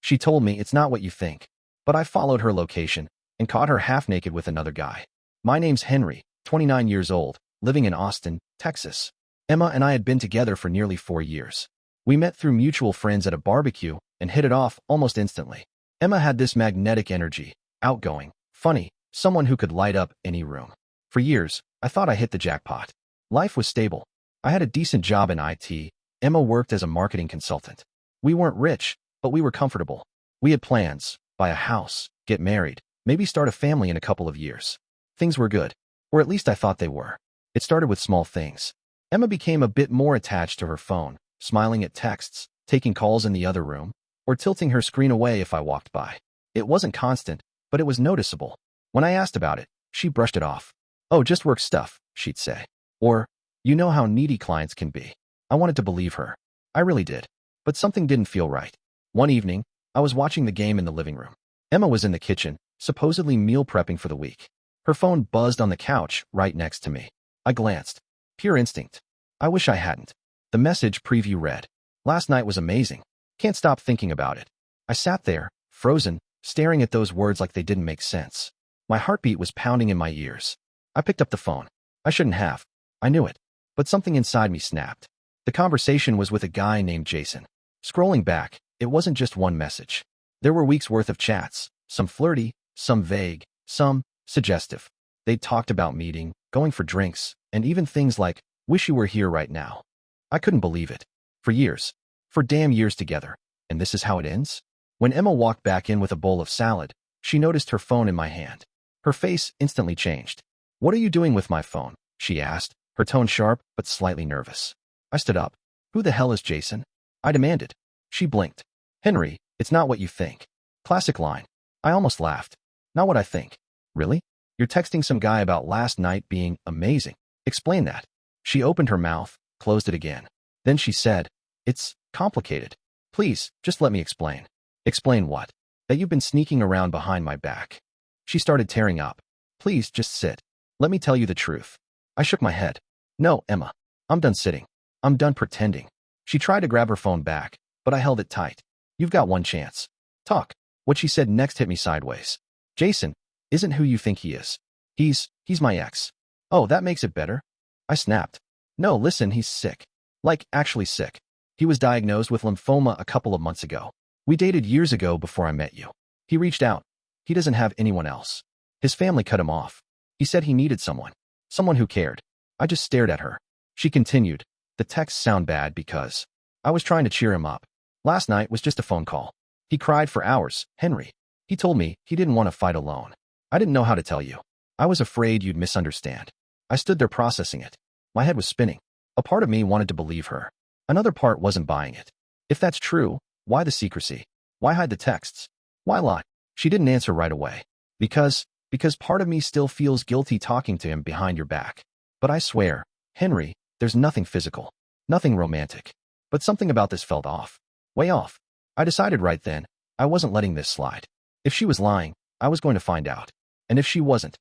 She told me it's not what you think, but I followed her location and caught her half naked with another guy. My name's Henry, 29 years old, living in Austin, Texas. Emma and I had been together for nearly 4 years. We met through mutual friends at a barbecue and hit it off almost instantly. Emma had this magnetic energy, outgoing, funny, someone who could light up any room. For years, I thought I hit the jackpot. Life was stable. I had a decent job in IT. Emma worked as a marketing consultant. We weren't rich, but we were comfortable. We had plans: buy a house, get married, maybe start a family in a couple of years. Things were good, or at least I thought they were. It started with small things. Emma became a bit more attached to her phone, smiling at texts, taking calls in the other room, or tilting her screen away if I walked by. It wasn't constant, but it was noticeable. When I asked about it, she brushed it off. "Oh, just work stuff," she'd say. Or, "You know how needy clients can be." I wanted to believe her. I really did. But something didn't feel right. One evening, I was watching the game in the living room. Emma was in the kitchen, supposedly meal prepping for the week. Her phone buzzed on the couch right next to me. I glanced. Pure instinct. I wish I hadn't. The message preview read, "Last night was amazing. Can't stop thinking about it." I sat there, frozen, staring at those words like they didn't make sense. My heartbeat was pounding in my ears. I picked up the phone. I shouldn't have. I knew it. But something inside me snapped. The conversation was with a guy named Jason. Scrolling back, it wasn't just one message. There were weeks' worth of chats, some flirty, some vague, some suggestive. They'd talked about meeting, going for drinks, and even things like, "Wish you were here right now." I couldn't believe it. For years. For damn years together. And this is how it ends? When Emma walked back in with a bowl of salad, she noticed her phone in my hand. Her face instantly changed. "What are you doing with my phone?" she asked, her tone sharp but slightly nervous. I stood up. "Who the hell is Jason?" I demanded. She blinked. "Henry, it's not what you think." Classic line. I almost laughed. "Not what I think." "Really? You're texting some guy about last night being amazing. Explain that." She opened her mouth, closed it again. Then she said, "It's complicated. Please, just let me explain." "Explain what?" "That you've been sneaking around behind my back." She started tearing up. "Please, just sit. Let me tell you the truth." I shook my head. "No, Emma. I'm done sitting. I'm done pretending." She tried to grab her phone back, but I held it tight. "You've got one chance. Talk." What she said next hit me sideways. "Jason isn't who you think he is. He's my ex." "Oh, that makes it better." I snapped. "No, listen, he's sick. Like, actually sick. He was diagnosed with lymphoma a couple of months ago. We dated years ago before I met you. He reached out. He doesn't have anyone else. His family cut him off. He said he needed someone. Someone who cared." I just stared at her. She continued. "The texts sound bad because..." I was trying to cheer him up. "Last night was just a phone call. He cried for hours, Henry. He told me he didn't want to fight alone. I didn't know how to tell you. I was afraid you'd misunderstand." I stood there processing it. My head was spinning. A part of me wanted to believe her. Another part wasn't buying it. If that's true, why the secrecy? Why hide the texts? Why lie? She didn't answer right away. Because part of me still feels guilty talking to him behind your back. But I swear, Henry, there's nothing physical. Nothing romantic. But something about this felt off. Way off. I decided right then, I wasn't letting this slide. If she was lying, I was going to find out. And if she wasn't,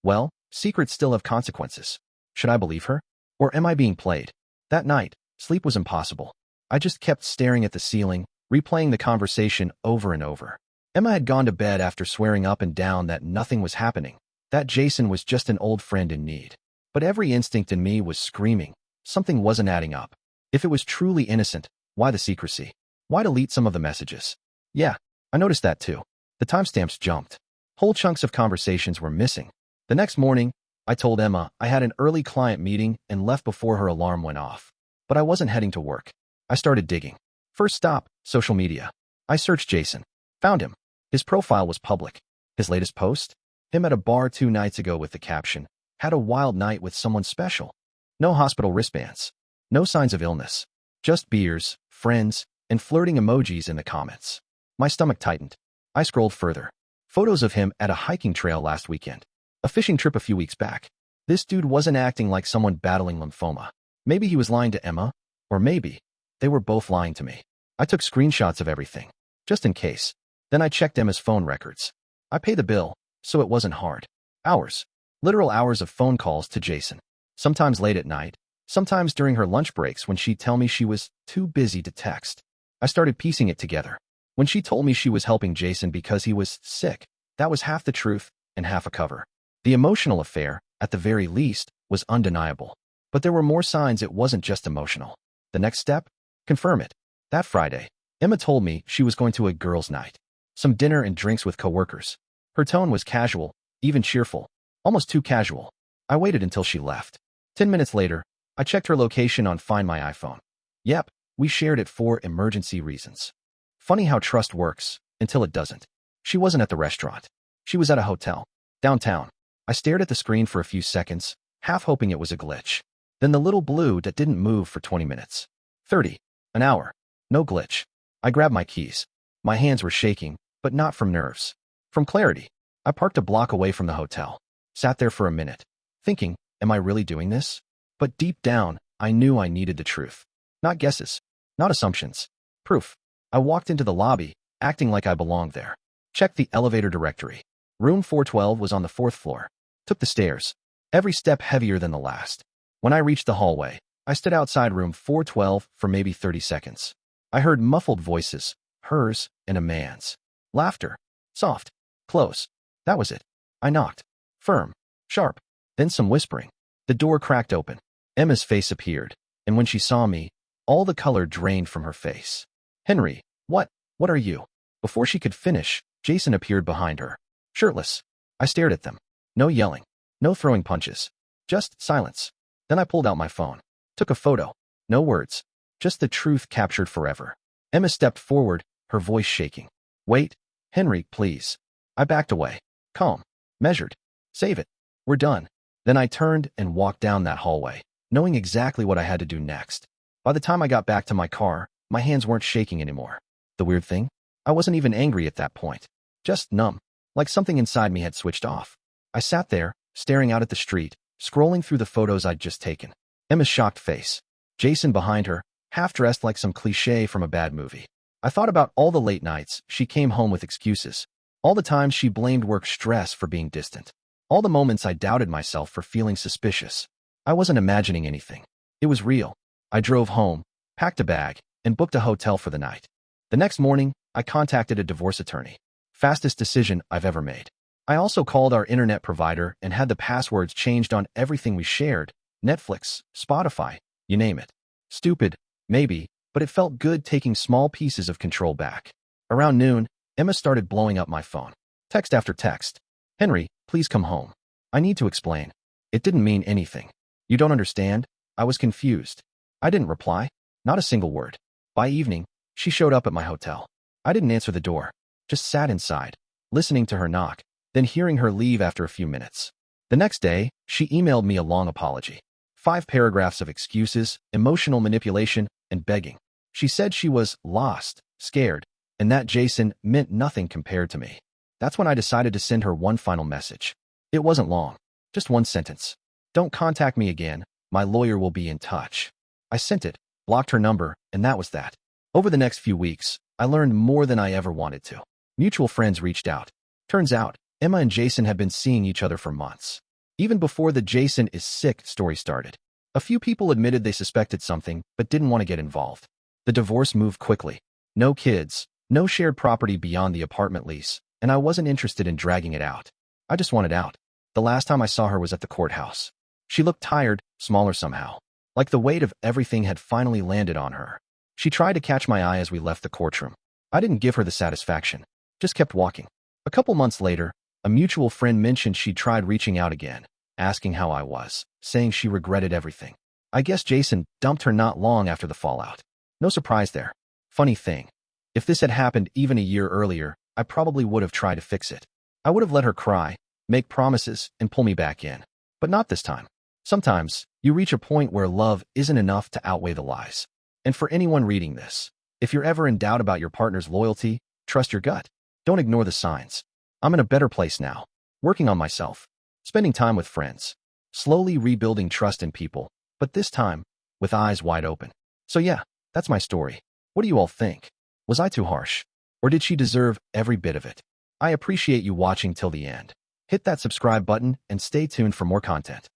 well, secrets still have consequences. Should I believe her? Or am I being played? That night, sleep was impossible. I just kept staring at the ceiling, replaying the conversation over and over. Emma had gone to bed after swearing up and down that nothing was happening, that Jason was just an old friend in need. But every instinct in me was screaming. Something wasn't adding up. If it was truly innocent, why the secrecy? Why delete some of the messages? Yeah, I noticed that too. The timestamps jumped. Whole chunks of conversations were missing. The next morning, I told Emma I had an early client meeting and left before her alarm went off. But I wasn't heading to work. I started digging. First stop, social media. I searched Jason. Found him. His profile was public. His latest post? Him at a bar 2 nights ago with the caption, "Had a wild night with someone special." No hospital wristbands. No signs of illness. Just beers, friends, and flirting emojis in the comments. My stomach tightened. I scrolled further. Photos of him at a hiking trail last weekend. A fishing trip a few weeks back. This dude wasn't acting like someone battling lymphoma. Maybe he was lying to Emma, or maybe they were both lying to me. I took screenshots of everything, just in case. Then I checked Emma's phone records. I paid the bill, so it wasn't hard. Hours. Literal hours of phone calls to Jason. Sometimes late at night, sometimes during her lunch breaks when she'd tell me she was too busy to text. I started piecing it together. When she told me she was helping Jason because he was sick, that was half the truth and half a cover. The emotional affair, at the very least, was undeniable. But there were more signs it wasn't just emotional. The next step? Confirm it. That Friday, Emma told me she was going to a girls' night. Some dinner and drinks with coworkers. Her tone was casual, even cheerful. Almost too casual. I waited until she left. 10 minutes later, I checked her location on Find My iPhone. Yep, we shared it for emergency reasons. Funny how trust works, until it doesn't. She wasn't at the restaurant. She was at a hotel. Downtown. I stared at the screen for a few seconds, half hoping it was a glitch. Then the little blue dot didn't move for 20 minutes. 30. An hour. No glitch. I grabbed my keys. My hands were shaking, but not from nerves. From clarity. I parked a block away from the hotel. Sat there for a minute, thinking, am I really doing this? But deep down, I knew I needed the truth. Not guesses. Not assumptions. Proof. I walked into the lobby, acting like I belonged there. Checked the elevator directory. Room 412 was on the 4th floor. Took the stairs. Every step heavier than the last. When I reached the hallway, I stood outside room 412 for maybe 30 seconds. I heard muffled voices, hers and a man's. Laughter. Soft. Close. That was it. I knocked. Firm. Sharp. Then some whispering. The door cracked open. Emma's face appeared, and when she saw me, all the color drained from her face. Henry, what are you? Before she could finish, Jason appeared behind her. Shirtless. I stared at them. No yelling. No throwing punches. Just silence. Then I pulled out my phone. Took a photo. No words. Just the truth captured forever. Emma stepped forward, her voice shaking. Wait. Henry, please. I backed away. Calm. Measured. Save it. We're done. Then I turned and walked down that hallway, knowing exactly what I had to do next. By the time I got back to my car, my hands weren't shaking anymore. The weird thing? I wasn't even angry at that point. Just numb. Like something inside me had switched off. I sat there, staring out at the street, scrolling through the photos I'd just taken. Emma's shocked face. Jason behind her, half dressed like some cliché from a bad movie. I thought about all the late nights she came home with excuses. All the times she blamed work stress for being distant. All the moments I doubted myself for feeling suspicious. I wasn't imagining anything. It was real. I drove home, packed a bag, and booked a hotel for the night. The next morning, I contacted a divorce attorney. Fastest decision I've ever made. I also called our internet provider and had the passwords changed on everything we shared. Netflix, Spotify, you name it. Stupid, maybe, but it felt good taking small pieces of control back. Around noon, Emma started blowing up my phone. Text after text. Henry, please come home. I need to explain. It didn't mean anything. You don't understand? I was confused. I didn't reply. Not a single word. By evening, she showed up at my hotel. I didn't answer the door. Just sat inside, listening to her knock, then hearing her leave after a few minutes. The next day, she emailed me a long apology. 5 paragraphs of excuses, emotional manipulation, and begging. She said she was lost, scared, and that Jason meant nothing compared to me. That's when I decided to send her one final message. It wasn't long. Just one sentence. Don't contact me again. My lawyer will be in touch. I sent it, blocked her number, and that was that. Over the next few weeks, I learned more than I ever wanted to. Mutual friends reached out. Turns out, Emma and Jason had been seeing each other for months. Even before the Jason is sick story started. A few people admitted they suspected something, but didn't want to get involved. The divorce moved quickly. No kids, no shared property beyond the apartment lease, and I wasn't interested in dragging it out. I just wanted out. The last time I saw her was at the courthouse. She looked tired, smaller somehow. Like the weight of everything had finally landed on her. She tried to catch my eye as we left the courtroom. I didn't give her the satisfaction. Just kept walking. A couple months later, a mutual friend mentioned she'd tried reaching out again, asking how I was, saying she regretted everything. I guess Jason dumped her not long after the fallout. No surprise there. Funny thing. If this had happened even a year earlier, I probably would have tried to fix it. I would have let her cry, make promises, and pull me back in. But not this time. Sometimes, you reach a point where love isn't enough to outweigh the lies. And for anyone reading this, if you're ever in doubt about your partner's loyalty, trust your gut. Don't ignore the signs. I'm in a better place now. Working on myself. Spending time with friends. Slowly rebuilding trust in people, but this time, with eyes wide open. So yeah, that's my story. What do you all think? Was I too harsh? Or did she deserve every bit of it? I appreciate you watching till the end. Hit that subscribe button and stay tuned for more content.